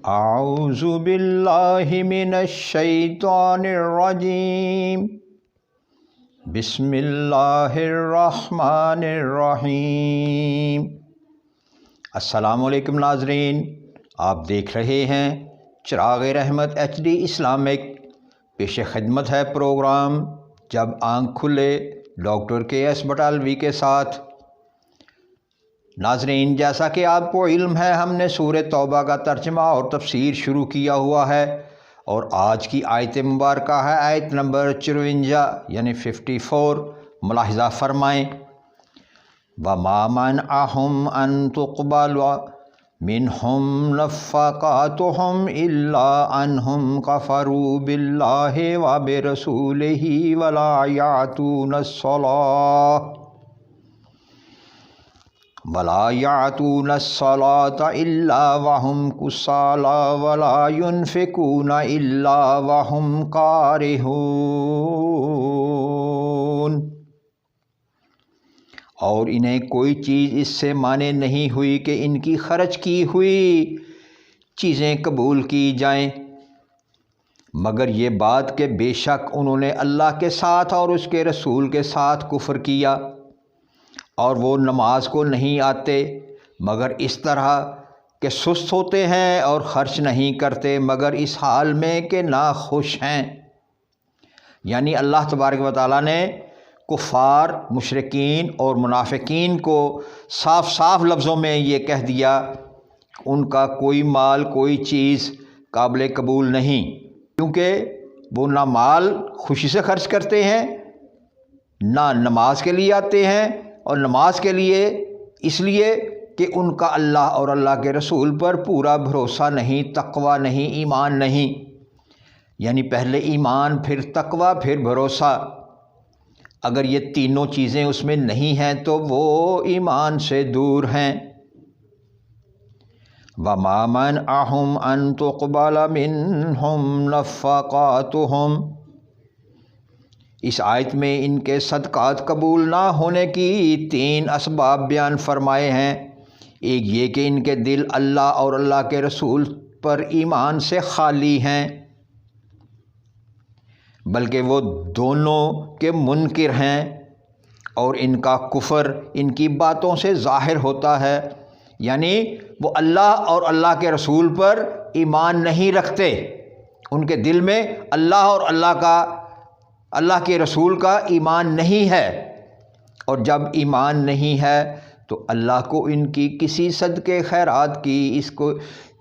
اعوذ باللہ من الشیطان الرجیم بسم اللہ الرحمن الرحیم۔ السلام علیکم ناظرین، آپ دیکھ رہے ہیں چراغ رحمت HD اسلامک۔ پیش خدمت ہے پروگرام جب آنکھ کھلے ڈاکٹر KS بٹالوی کے ساتھ۔ ناظرین، جیسا کہ آپ کو علم ہے، ہم نے سورہ توبہ کا ترجمہ اور تفسیر شروع کیا ہوا ہے، اور آج کی آیت مبارکہ ہے آیت نمبر 54 یعنی 54۔ ملاحظہ فرمائیں، وَمَا مَنْعَهُمْ أَن تُقْبَلَ مِنْهُمْ نَفَقَاتُهُمْ إِلَّا أَنْهُمْ كَفَرُوا بِاللَّهِ وَبِرَسُولِهِ وَلَا يَعْتُونَ الصَّلَاةَ إِلَّا وَهُمْ كُسَالَىٰ وَلَا يُنْفِقُونَ إِلَّا وَهُمْ كَارِهُونَ۔ اور انہیں کوئی چیز اس سے مانع نہیں ہوئی کہ ان کی خرچ کی ہوئی چیزیں قبول کی جائیں، مگر یہ بات کہ بے شک انہوں نے اللہ کے ساتھ اور اس کے رسول کے ساتھ کفر کیا، اور وہ نماز کو نہیں آتے مگر اس طرح کہ سست ہوتے ہیں، اور خرچ نہیں کرتے مگر اس حال میں کہ ناخوش ہیں۔ یعنی اللہ تبارک و تعالیٰ نے کفار، مشرکین اور منافقین کو صاف صاف لفظوں میں یہ کہہ دیا ان کا کوئی مال، کوئی چیز قابل قبول نہیں، کیونکہ وہ نہ مال خوشی سے خرچ کرتے ہیں، نہ نماز کے لیے آتے ہیں، اور نماز کے لیے اس لیے کہ ان کا اللہ اور اللہ کے رسول پر پورا بھروسہ نہیں، تقوی نہیں، ایمان نہیں۔ یعنی پہلے ایمان، پھر تقوی، پھر بھروسہ۔ اگر یہ تینوں چیزیں اس میں نہیں ہیں تو وہ ایمان سے دور ہیں۔ وَمَا مَنْعَهُمْ أَن تُقْبَلَ مِنْهُمْ نَفَقَاتُهُمْ، اس آیت میں ان کے صدقات قبول نہ ہونے کی 3 اسباب بیان فرمائے ہیں۔ ایک یہ کہ ان کے دل اللہ اور اللہ کے رسول پر ایمان سے خالی ہیں، بلکہ وہ دونوں کے منکر ہیں، اور ان کا کفر ان کی باتوں سے ظاہر ہوتا ہے۔ یعنی وہ اللہ اور اللہ کے رسول پر ایمان نہیں رکھتے، ان کے دل میں اللہ اور اللہ کے رسول کا ایمان نہیں ہے، اور جب ایمان نہیں ہے تو اللہ کو ان کی کسی صدقے خیرات کی، اس کو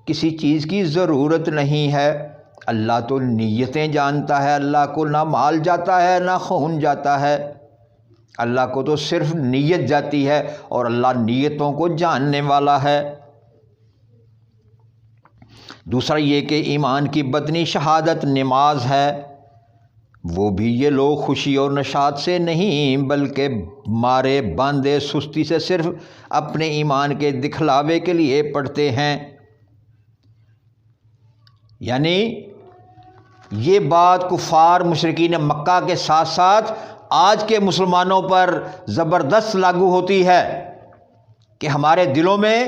کسی چیز کی ضرورت نہیں ہے۔ اللہ تو نیتیں جانتا ہے، اللہ کو نہ مال جاتا ہے نہ خون جاتا ہے، اللہ کو تو صرف نیت جاتی ہے، اور اللہ نیتوں کو جاننے والا ہے۔ دوسرا یہ کہ ایمان کی بدنی شہادت نماز ہے، وہ بھی یہ لوگ خوشی اور نشاط سے نہیں بلکہ مارے باندھے سستی سے صرف اپنے ایمان کے دکھلاوے کے لیے پڑھتے ہیں۔ یعنی یہ بات کفار مشرکین مکہ کے ساتھ ساتھ آج کے مسلمانوں پر زبردست لاگو ہوتی ہے کہ ہمارے دلوں میں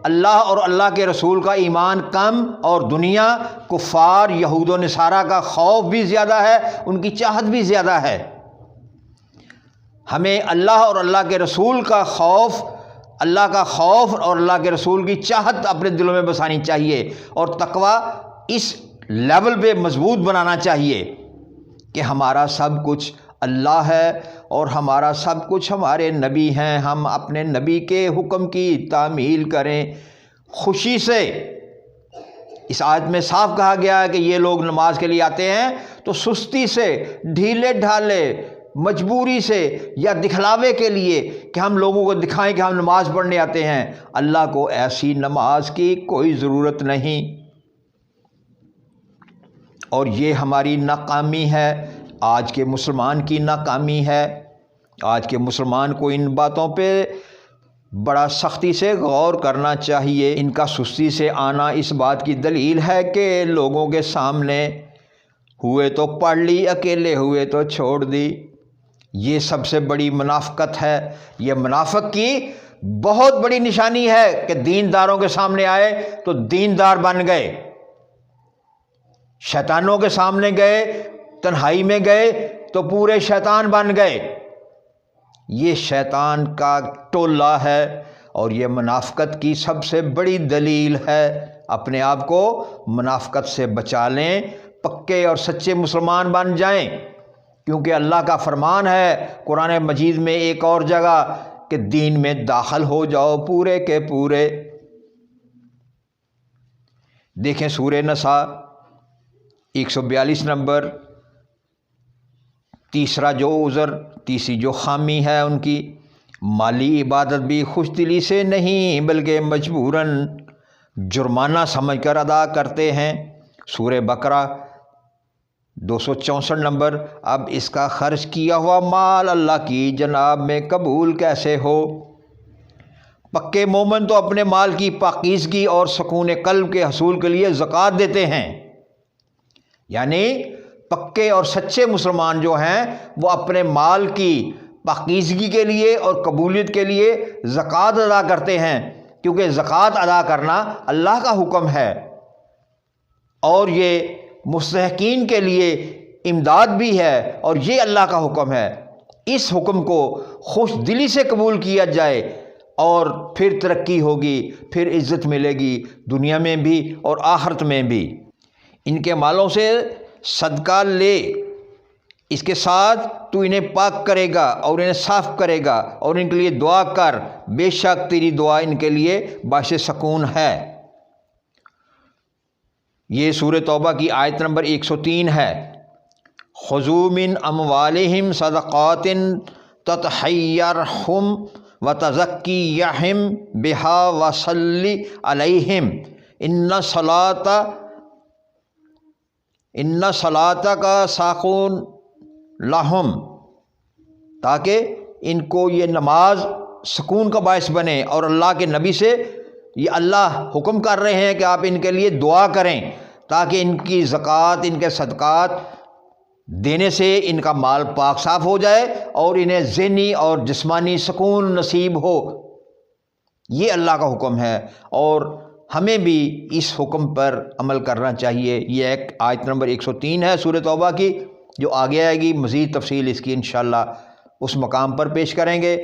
اللہ اور اللہ کے رسول کا ایمان کم، اور دنیا، کفار، یہود و نصارہ کا خوف بھی زیادہ ہے، ان کی چاہت بھی زیادہ ہے۔ ہمیں اللہ اور اللہ کے رسول کا خوف، اللہ کا خوف اور اللہ کے رسول کی چاہت اپنے دلوں میں بسانی چاہیے، اور تقوی اس لیول پہ مضبوط بنانا چاہیے کہ ہمارا سب کچھ اللہ ہے، اور ہمارا سب کچھ ہمارے نبی ہیں، ہم اپنے نبی کے حکم کی تعمیل کریں خوشی سے۔ اس آیت میں صاف کہا گیا ہے کہ یہ لوگ نماز کے لیے آتے ہیں تو سستی سے، ڈھیلے ڈھالے، مجبوری سے، یا دکھلاوے کے لیے کہ ہم لوگوں کو دکھائیں کہ ہم نماز پڑھنے آتے ہیں۔ اللہ کو ایسی نماز کی کوئی ضرورت نہیں، اور یہ ہماری ناکامی ہے، آج کے مسلمان کی ناکامی ہے۔ آج کے مسلمان کو ان باتوں پہ بڑا سختی سے غور کرنا چاہیے۔ ان کا سستی سے آنا اس بات کی دلیل ہے کہ لوگوں کے سامنے ہوئے تو پڑھ لی، اکیلے ہوئے تو چھوڑ دی۔ یہ سب سے بڑی منافقت ہے، یہ منافق کی بہت بڑی نشانی ہے کہ دینداروں کے سامنے آئے تو دیندار بن گئے، شیطانوں کے سامنے گئے، تنہائی میں گئے تو پورے شیطان بن گئے۔ یہ شیطان کا ٹولہ ہے اور یہ منافقت کی سب سے بڑی دلیل ہے۔ اپنے آپ کو منافقت سے بچا لیں، پکے اور سچے مسلمان بن جائیں، کیونکہ اللہ کا فرمان ہے قرآن مجید میں ایک اور جگہ کہ دین میں داخل ہو جاؤ پورے کے پورے۔ دیکھیں سورہ نساء 142 نمبر، تیسرا جو عذر، تیسری جو خامی ہے ان کی، مالی عبادت بھی خوش دلی سے نہیں بلکہ مجبوراً جرمانہ سمجھ کر ادا کرتے ہیں۔ سورہ بقرہ 264 نمبر، اب اس کا خرچ کیا ہوا مال اللہ کی جناب میں قبول کیسے ہو؟ پکے مومن تو اپنے مال کی پاکیزگی اور سکون قلب کے حصول کے لیے زکوٰۃ دیتے ہیں، یعنی پکے اور سچے مسلمان جو ہیں وہ اپنے مال کی پاکیزگی کے لیے اور قبولیت کے لیے زکوٰۃ ادا کرتے ہیں، کیونکہ زکوٰۃ ادا کرنا اللہ کا حکم ہے اور یہ مستحقین کے لیے امداد بھی ہے اور یہ اللہ کا حکم ہے۔ اس حکم کو خوش دلی سے قبول کیا جائے اور پھر ترقی ہوگی، پھر عزت ملے گی دنیا میں بھی اور آخرت میں بھی۔ ان کے مالوں سے صدقہ لے، اس کے ساتھ تو انہیں پاک کرے گا اور انہیں صاف کرے گا اور ان کے لیے دعا کر، بے شک تیری دعا ان کے لیے باعث سکون ہے۔ یہ سورہ توبہ کی آیت نمبر 103 ہے۔ خذوا من اموالہم صدقات تطہرہم وتزکیہم بہا وصلی علیہم ان صلاتک ساکن لہم، تاکہ ان کو یہ نماز سکون کا باعث بنے۔ اور اللہ کے نبی سے یہ اللہ حکم کر رہے ہیں کہ آپ ان کے لیے دعا کریں تاکہ ان کی زکوٰۃ، ان کے صدقات دینے سے ان کا مال پاک صاف ہو جائے اور انہیں ذہنی اور جسمانی سکون نصیب ہو۔ یہ اللہ کا حکم ہے اور ہمیں بھی اس حکم پر عمل کرنا چاہیے۔ یہ ایک آیت نمبر 103 ہے سورہ توبہ کی، جو آگے آئے گی، مزید تفصیل اس کی انشاءاللہ اس مقام پر پیش کریں گے۔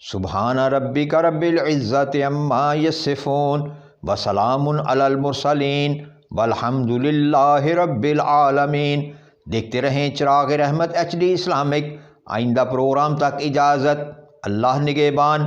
سبحان ربک رب العزت عما یصفون وسلام علی المرسلین والحمد للہ رب العالمین۔ دیکھتے رہیں چراغ رحمت HD اسلامک۔ آئندہ پروگرام تک اجازت، اللہ نگہبان۔